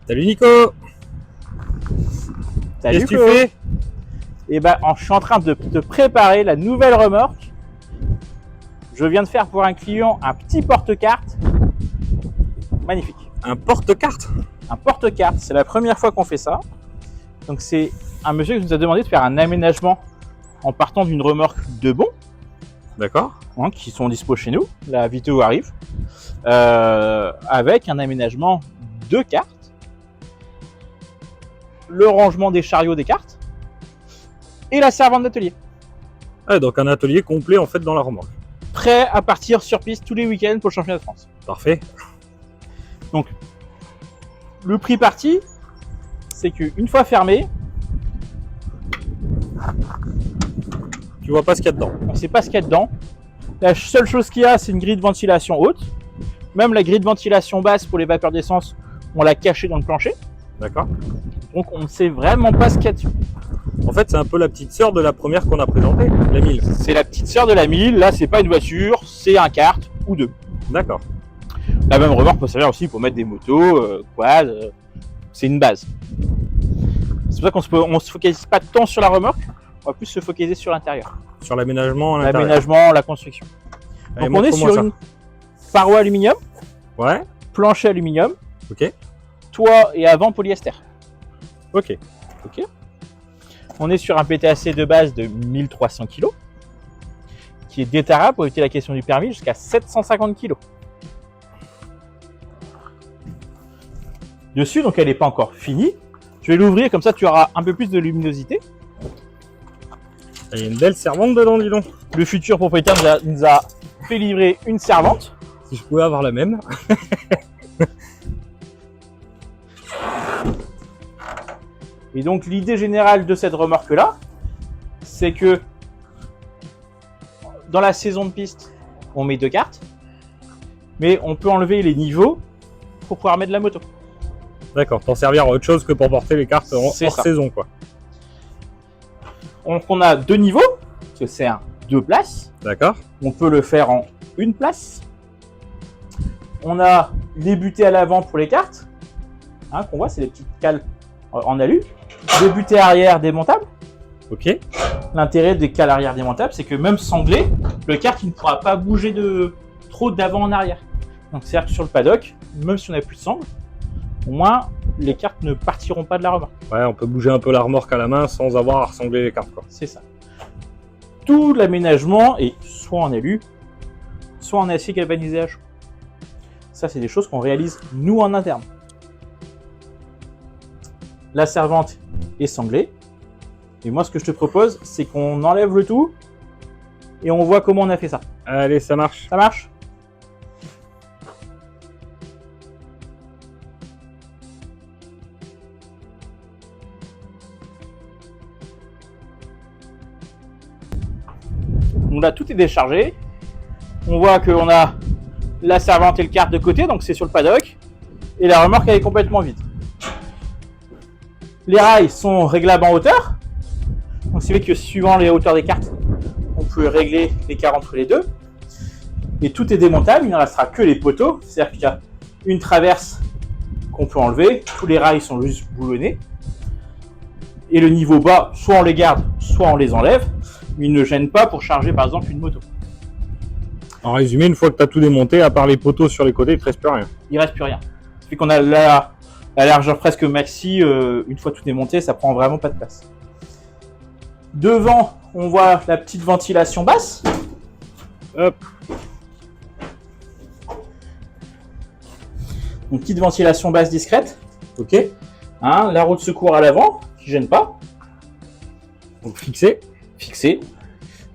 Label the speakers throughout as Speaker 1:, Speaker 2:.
Speaker 1: Salut Nico.
Speaker 2: Salut,
Speaker 1: Qu'est-ce que tu fais?
Speaker 2: Et ben, je suis en train de te préparer la nouvelle remorque. Je viens de faire pour un client un petit porte-carte. Magnifique.
Speaker 1: Un porte-carte?
Speaker 2: Un porte-carte, c'est la première fois qu'on fait ça. Donc c'est un monsieur qui nous a demandé de faire un aménagement en partant d'une remorque de bon,
Speaker 1: D'accord.
Speaker 2: hein, qui sont dispo chez nous. La Vito arrive. Avec un aménagement de cartes. Le rangement des chariots des cartes. Et la servante d'atelier.
Speaker 1: Ah, donc un atelier complet en fait dans la remorque.
Speaker 2: Prêt à partir sur piste tous les week-ends pour le championnat de France.
Speaker 1: Parfait.
Speaker 2: Donc, le prix parti, c'est qu'une fois fermé,
Speaker 1: Tu vois pas ce qu'il y a dedans.
Speaker 2: on ne sait pas ce qu'il y a dedans. La seule chose qu'il y a, c'est une grille de ventilation haute. Même la grille de ventilation basse pour les vapeurs d'essence, on l'a cachée dans le plancher.
Speaker 1: D'accord.
Speaker 2: Donc, on ne sait vraiment pas ce qu'il y a dessus.
Speaker 1: En fait, c'est un peu la petite sœur de la première qu'on a présentée, la 1000.
Speaker 2: C'est la petite sœur de la 1000. Là, c'est pas une voiture, c'est un kart ou deux.
Speaker 1: D'accord.
Speaker 2: La même remorque peut servir aussi pour mettre des motos, quad. C'est une base. C'est pour ça qu'on ne se focalise pas tant sur la remorque. On va plus se focaliser sur l'intérieur.
Speaker 1: Sur l'aménagement à l'intérieur.
Speaker 2: L'aménagement, la construction.
Speaker 1: Allez,
Speaker 2: Donc on est
Speaker 1: montre-moi
Speaker 2: sur
Speaker 1: ça.
Speaker 2: une paroi aluminium,
Speaker 1: Ouais.
Speaker 2: plancher aluminium,
Speaker 1: Ok.
Speaker 2: toit et avant polyester.
Speaker 1: Ok.
Speaker 2: Ok. On est sur un PTAC de base de 1300 kg, qui est détarrable pour éviter la question du permis jusqu'à 750 kg. Dessus, donc elle n'est pas encore finie. Je vais l'ouvrir, comme ça tu auras un peu plus de luminosité.
Speaker 1: Il y a une belle servante dedans, dis donc.
Speaker 2: Le futur propriétaire nous a fait livrer une servante.
Speaker 1: Si je pouvais avoir la même.
Speaker 2: Et donc l'idée générale de cette remorque-là, c'est que dans la saison de piste, on met deux cartes, mais on peut enlever les niveaux pour pouvoir mettre de la moto.
Speaker 1: D'accord. T'en servir à autre chose que pour porter les cartes hors
Speaker 2: C'est ça.
Speaker 1: saison, quoi.
Speaker 2: Donc on a deux niveaux, parce que c'est un 2 places.
Speaker 1: D'accord.
Speaker 2: On peut le faire en une place. On a les butées à l'avant pour les cartes, hein, qu'on voit, c'est les petites cales en alu. Des butées arrière démontables.
Speaker 1: Ok.
Speaker 2: L'intérêt des cales arrière démontables, c'est que même sanglé, le kart il ne pourra pas bouger trop d'avant en arrière. Donc c'est-à-dire que sur le paddock, même si on n'a plus de sangle, au moins les cartes ne partiront pas de la remorque.
Speaker 1: Ouais, on peut bouger un peu la remorque à la main sans avoir à ressembler les cartes, quoi.
Speaker 2: C'est ça. Tout l'aménagement est soit en alu, soit en acier galvanisé à chaud. Ça, c'est des choses qu'on réalise nous en interne. La servante est sanglée. Et moi, ce que je te propose, c'est qu'on enlève le tout et on voit comment on a fait ça.
Speaker 1: Allez, ça marche.
Speaker 2: Ça marche ? Donc là, tout est déchargé. On voit qu'on a la servante et le kart de côté, donc c'est sur le paddock. Et la remorque, elle est complètement vide. Les rails sont réglables en hauteur. Donc c'est vrai que suivant les hauteurs des cartes, on peut régler l'écart entre les deux. Et tout est démontable, il ne restera que les poteaux. C'est-à-dire qu'il y a une traverse qu'on peut enlever. Tous les rails sont juste boulonnés. Et le niveau bas, soit on les garde, soit on les enlève. Mais ils ne gênent pas pour charger par exemple une moto.
Speaker 1: En résumé, une fois que tu as tout démonté, à part les poteaux sur les côtés, il ne te reste plus rien.
Speaker 2: Il ne reste plus rien. Ça fait qu'on a la largeur presque maxi. Une fois tout démonté, ça prend vraiment pas de place. Devant, on voit la petite ventilation basse.
Speaker 1: Hop.
Speaker 2: Une petite ventilation basse discrète.
Speaker 1: Ok.
Speaker 2: Hein, la roue de secours à l'avant, qui gêne pas.
Speaker 1: Donc fixé.
Speaker 2: Fixée.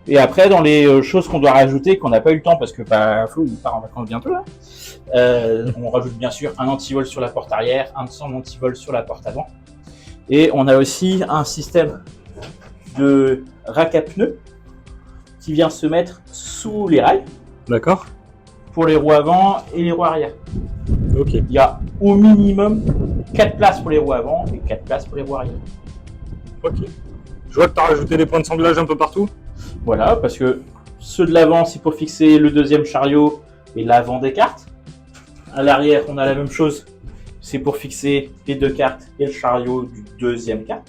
Speaker 2: Et après, dans les choses qu'on doit rajouter, qu'on n'a pas eu le temps parce que Flo il part en vacances bientôt là, on rajoute bien sûr un antivol sur la porte arrière, un antivol sur la porte avant. Et on a aussi un système de rack à pneus qui vient se mettre sous les rails
Speaker 1: D'accord.
Speaker 2: pour les roues avant et les roues arrière.
Speaker 1: Ok.
Speaker 2: Il y a au minimum 4 places pour les roues avant et 4 places pour les roues arrière.
Speaker 1: Ok. Je vois que tu as rajouté des points de sanglage un peu partout.
Speaker 2: Voilà, parce que ceux de l'avant, c'est pour fixer le deuxième chariot et l'avant des cartes. À l'arrière, on a la même chose, c'est pour fixer les deux cartes et le chariot du deuxième kart.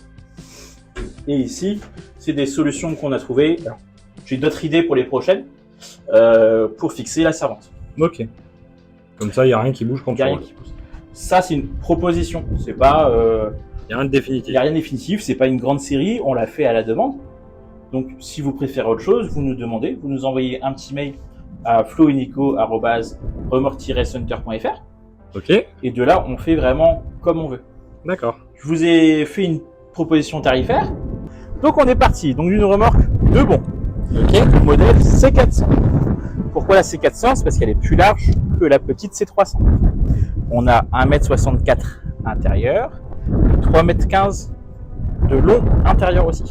Speaker 2: Et ici, c'est des solutions qu'on a trouvées. J'ai d'autres idées pour les prochaines pour fixer la servante.
Speaker 1: Ok. Comme ça, il n'y a rien qui bouge quand
Speaker 2: Il y a
Speaker 1: tu
Speaker 2: rien
Speaker 1: roules.
Speaker 2: qui pousse. Ça, c'est une proposition. C'est pas.
Speaker 1: Il n'y a rien de
Speaker 2: Il
Speaker 1: définitif.
Speaker 2: n'y a rien de définitif. C'est pas une grande série. On l'a fait à la demande. Donc, si vous préférez autre chose, vous nous demandez. Vous nous envoyez un petit mail à floenico@remorque-center.fr.
Speaker 1: Ok.
Speaker 2: Et de là, on fait vraiment comme on veut.
Speaker 1: D'accord.
Speaker 2: Je vous ai fait une proposition tarifaire. Donc, on est parti. Donc, d'une remorque de bon.
Speaker 1: Ok.
Speaker 2: Modèle C400. Pourquoi la C400? C'est parce qu'elle est plus large que la petite C300. On a 1m64 intérieur, 3m15 de long intérieur aussi.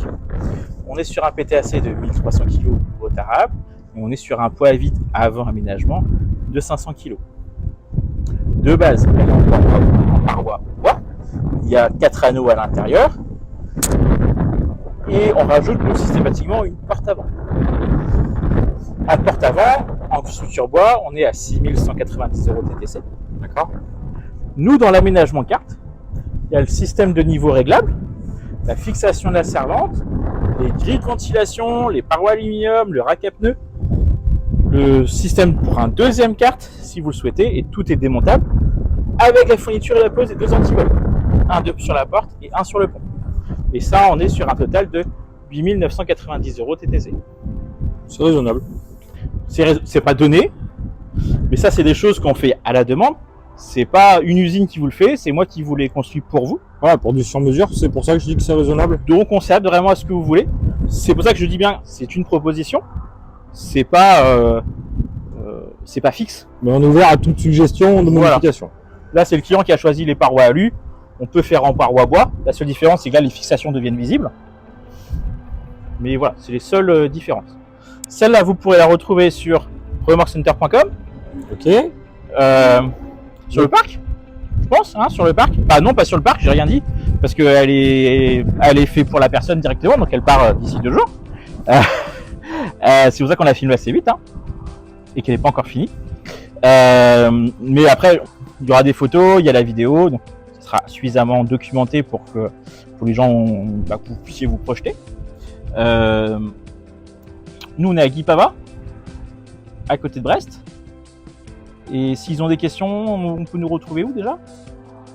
Speaker 2: On est sur un PTAC de 1300 kg rotarable et on est sur un poids à vide avant aménagement de 500 kg. De base, elle est en paroi bois. Il y a 4 anneaux à l'intérieur et on rajoute systématiquement une porte avant. À porte avant, en structure bois, on est à 6190 € TTC.
Speaker 1: D'accord.
Speaker 2: Nous, dans l'aménagement carte, il y a le système de niveau réglable, la fixation de la servante, les grilles de ventilation, les parois aluminium, le rack à pneus, le système pour un deuxième carte, si vous le souhaitez, et tout est démontable, avec la fourniture et la pose des deux antivols. Un sur la porte et un sur le pont. Et ça, on est sur un total de 8990 € TTC.
Speaker 1: C'est raisonnable.
Speaker 2: C'est pas donné, mais ça, c'est des choses qu'on fait à la demande. C'est pas une usine qui vous le fait, c'est moi qui vous les construis pour vous.
Speaker 1: Voilà, pour du sur-mesure, c'est pour ça que je dis que c'est raisonnable.
Speaker 2: Donc on s'adapte vraiment à ce que vous voulez. C'est pour ça que je dis bien, c'est une proposition. C'est pas fixe.
Speaker 1: Mais on est ouvert à toute suggestion de
Speaker 2: Voilà.
Speaker 1: modification.
Speaker 2: Là, c'est le client qui a choisi les parois alu. On peut faire en parois bois. La seule différence, c'est que là, les fixations deviennent visibles. Mais voilà, c'est les seules différences. Celle-là, vous pourrez la retrouver sur remorquecenter.com.
Speaker 1: Ok.
Speaker 2: Sur le parc, je pense, hein, sur le parc. Bah non, pas sur le parc, j'ai rien dit, parce qu'elle est faite pour la personne directement, donc elle part d'ici 2 jours. C'est pour ça qu'on a filmé assez vite, hein, et qu'elle n'est pas encore finie. Mais après, il y aura des photos, il y a la vidéo, donc ça sera suffisamment documenté pour que les gens, que vous puissiez vous projeter. Nous, on est à Guipava, à côté de Brest. Et s'ils ont des questions, on peut nous retrouver où déjà?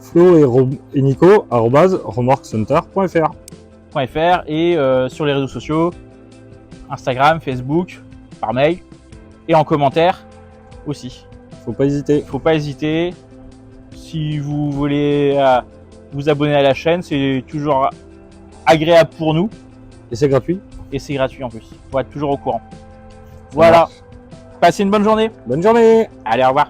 Speaker 1: Flo et Nico, @remorquecenter.fr.
Speaker 2: Et sur les réseaux sociaux, Instagram, Facebook, par mail et en commentaire aussi.
Speaker 1: Faut pas hésiter.
Speaker 2: Faut pas hésiter. Si vous voulez vous abonner à la chaîne, c'est toujours agréable pour nous
Speaker 1: Et c'est gratuit.
Speaker 2: et c'est gratuit en plus. Faut être toujours au courant. Voilà. Passez une bonne journée.
Speaker 1: Bonne journée.
Speaker 2: Allez, au revoir.